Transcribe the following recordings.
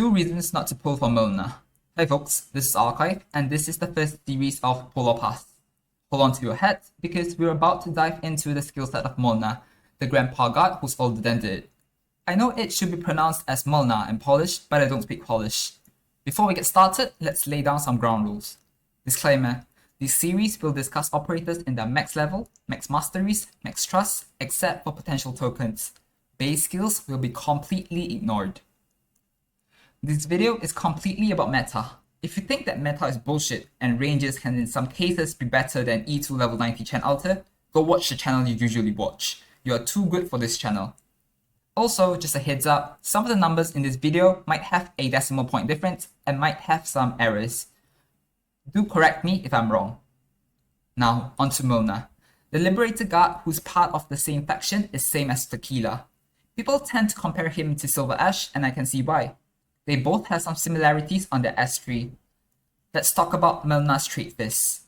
2 reasons not to pull for Mylnar. Hi folks, this is Archive, and this is the first series of Polar Pass. Hold on to your hats, because we're about to dive into the skill set of Mylnar, the Grandpa God who's older than Did. I know it should be pronounced as Mylnar in Polish, but I don't speak Polish. Before we get started, let's lay down some ground rules. Disclaimer: this series will discuss operators in their max level, max masteries, max trust, except for potential tokens. Base skills will be completely ignored. This video is completely about meta. If you think that meta is bullshit and ranges can in some cases be better than E2 level 90 Chen Alter, go watch the channel you usually watch. You are too good for this channel. Also, just a heads up, some of the numbers in this video might have a decimal point difference and might have some errors. Do correct me if I'm wrong. Now, onto Mylnar. The Liberator Guard, who's part of the same faction, is same as Tequila. People tend to compare him to Silver Ash, and I can see why. They both have some similarities on their S tree. Let's talk about Mylnar's trait Fist.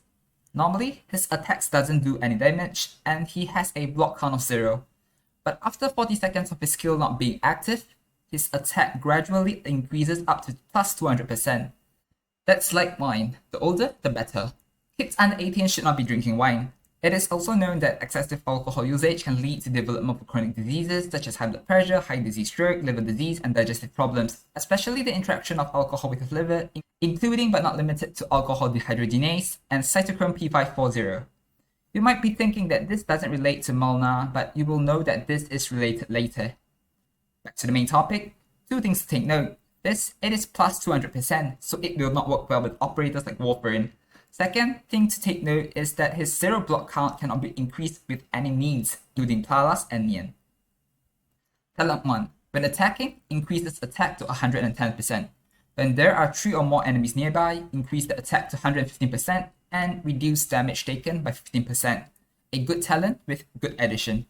Normally, his attacks doesn't do any damage, and he has a block count of 0. But after 40 seconds of his skill not being active, his attack gradually increases up to plus 200%. That's like wine, the older the better. Kids under 18 should not be drinking wine. It is also known that excessive alcohol usage can lead to development of chronic diseases such as high blood pressure, high disease stroke, liver disease, and digestive problems, especially the interaction of alcohol with the liver, including but not limited to alcohol dehydrogenase and cytochrome P540. You might be thinking that this doesn't relate to Mylnar, but you will know that this is related later. Back to the main topic, 2 things to take note. First, it is plus 200%, so it will not work well with operators like Warfarin. Second thing to take note is that his 0 block count cannot be increased with any means, including Plalas and Nian. Talent 1. When attacking, increases attack to 110%. When there are 3 or more enemies nearby, increase the attack to 115% and reduce damage taken by 15%. A good talent with good addition.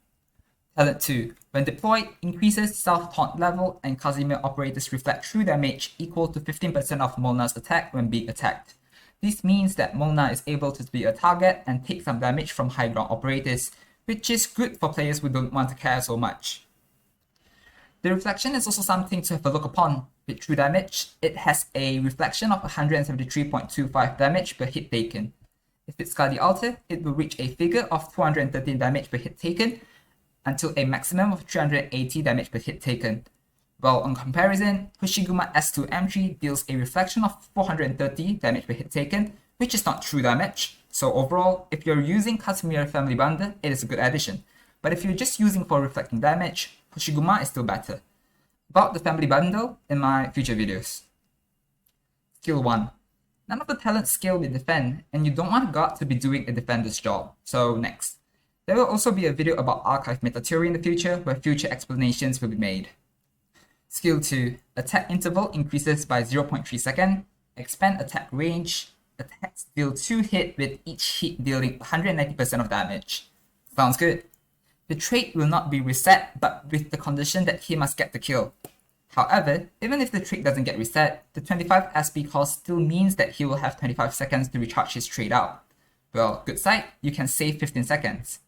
Talent 2. When deployed, increases self-taunt level and Kazimierz operators reflect true damage equal to 15% of Mylnar's attack when being attacked. This means that Mylnar is able to be a target and take some damage from high ground operators, which is good for players who don't want to care so much. The reflection is also something to have a look upon. With true damage, it has a reflection of 173.25 damage per hit taken. If it's Skadi Alter, it will reach a figure of 213 damage per hit taken, until a maximum of 380 damage per hit taken. While on comparison, Hoshiguma S2 M3 deals a reflection of 430 damage per hit taken, which is not true damage. So overall, if you're using Kazimierz family bundle, it is a good addition. But if you're just using for reflecting damage, Hoshiguma is still better. About the family bundle in my future videos. Skill 1. None of the talents scale with defend, and you don't want a guard to be doing a defender's job. So next. There will also be a video about archive meta theory in the future, where future explanations will be made. Skill 2. Attack interval increases by 0.3 seconds. Expand attack range. Attacks deal 2 hit with each hit dealing 190% of damage. Sounds good. The trait will not be reset, but with the condition that he must get the kill. However, even if the trait doesn't get reset, the 25 SP cost still means that he will have 25 seconds to recharge his trait out. Well, good side, you can save 15 seconds.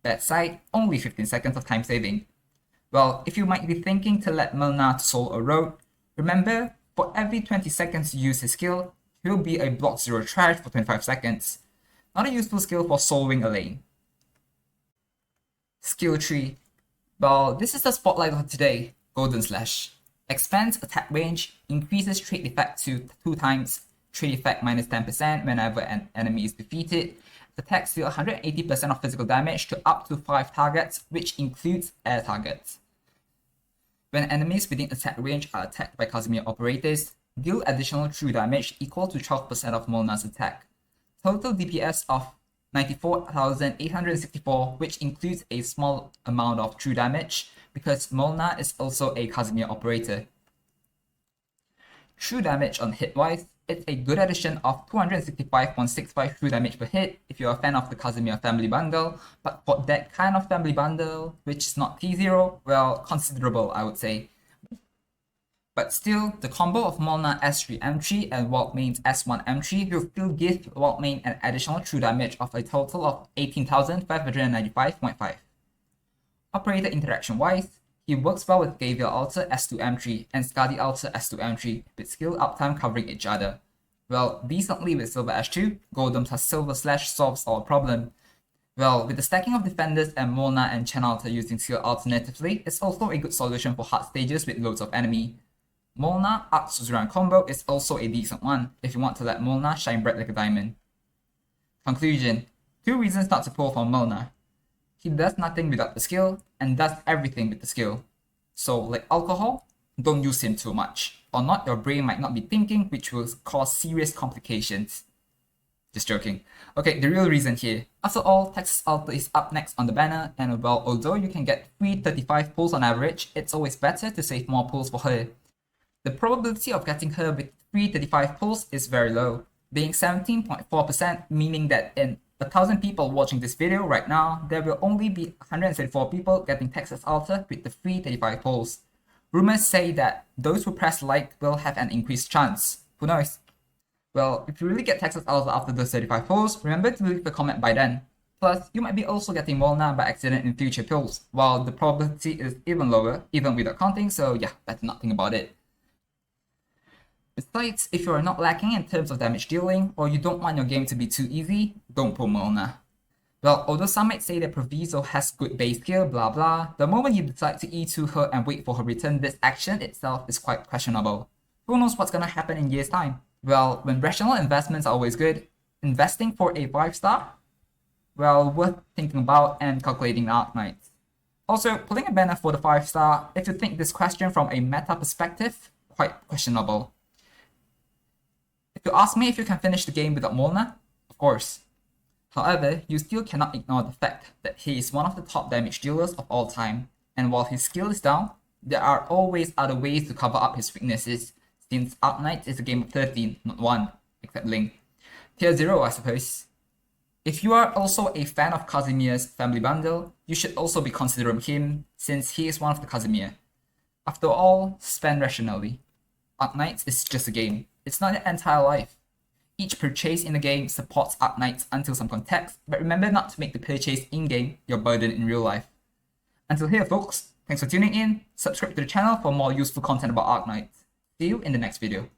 Bad side, only 15 seconds of time saving. Well, if you might be thinking to let Mylnar soul a road, remember, for every 20 seconds you use his skill, he will be a block 0 trash for 25 seconds. Not a useful skill for soloing a lane. Skill 3. Well, this is the spotlight of today, GoldenSlash. Expands attack range, increases trait effect to 2 times, trait effect minus 10% whenever an enemy is defeated. Attacks deal 180% of physical damage to up to 5 targets, which includes air targets. When enemies within attack range are attacked by Kazimierz operators, deal additional true damage equal to 12% of Mylnar's attack. Total DPS of 94,864, which includes a small amount of true damage, because Mylnar is also a Kazimierz operator. True damage on hit-wise, it's a good addition of 265.65 true damage per hit if you're a fan of the Kazimierz family bundle, but for that kind of family bundle, which is not T0, well, considerable I would say. But still, the combo of Mylnar S3 M3 and Wildmane's S1 M3 will still give Wildmane an additional true damage of a total of 18,595.5. Operator interaction wise, He works well with Gavial Altar S2M3 and Skadi Altar S2M3 with skill uptime covering each other. Well, decently with Silver Ash 2, Golden plus Silver Slash solves our problem. Well, with the stacking of defenders and Mylnar and Chen Altar using skill alternatively, it's also a good solution for hard stages with loads of enemy. Mylnar Arc Suzerain combo is also a decent one if you want to let Mylnar shine bright like a diamond. Conclusion: 2 reasons not to pull for Mylnar. He does nothing without the skill, and does everything with the skill. So, like alcohol, don't use him too much, or not your brain might not be thinking, which will cause serious complications. Just joking. Okay, the real reason here. After all, Texas Altar is up next on the banner, and well, although you can get free 35 pulls on average, it's always better to save more pulls for her. The probability of getting her with free 35 pulls is very low, being 17.4%, meaning that in 1,000 people watching this video right now, there will only be 134 people getting Texas Altar with the free 35 pulls. Rumors say that those who press like will have an increased chance. Who knows? Well, if you really get Texas Altar after those 35 pulls, remember to leave a comment by then. Plus, you might be also getting Mylnar by accident in future pulls, while the probability is even lower, even without counting, so yeah, better not think about it. Besides, if you are not lacking in terms of damage dealing, or you don't want your game to be too easy, don't pull Mylnar. Well, although some might say that Proviso has good base skill, blah blah, the moment you decide to E2 her and wait for her return, this action itself is quite questionable. Who knows what's gonna happen in years' time? Well, when rational investments are always good, investing for a 5-star? Well, worth thinking about and calculating the Arknights. Also, pulling a banner for the 5-star, if you think this question from a meta perspective, quite questionable. If you ask me if you can finish the game without Mylnar, of course. However, you still cannot ignore the fact that he is one of the top damage dealers of all time, and while his skill is down, there are always other ways to cover up his weaknesses, since Arknights is a game of 13, not 1, except Link. Tier 0, I suppose. If you are also a fan of Kazimierz family bundle, you should also be considering him, since he is one of the Kazimierz. After all, spend rationally. Arknights is just a game. It's not your entire life. Each purchase in the game supports Arknights until some context, but remember not to make the purchase in-game your burden in real life. Until here folks, thanks for tuning in, subscribe to the channel for more useful content about Arknights. See you in the next video.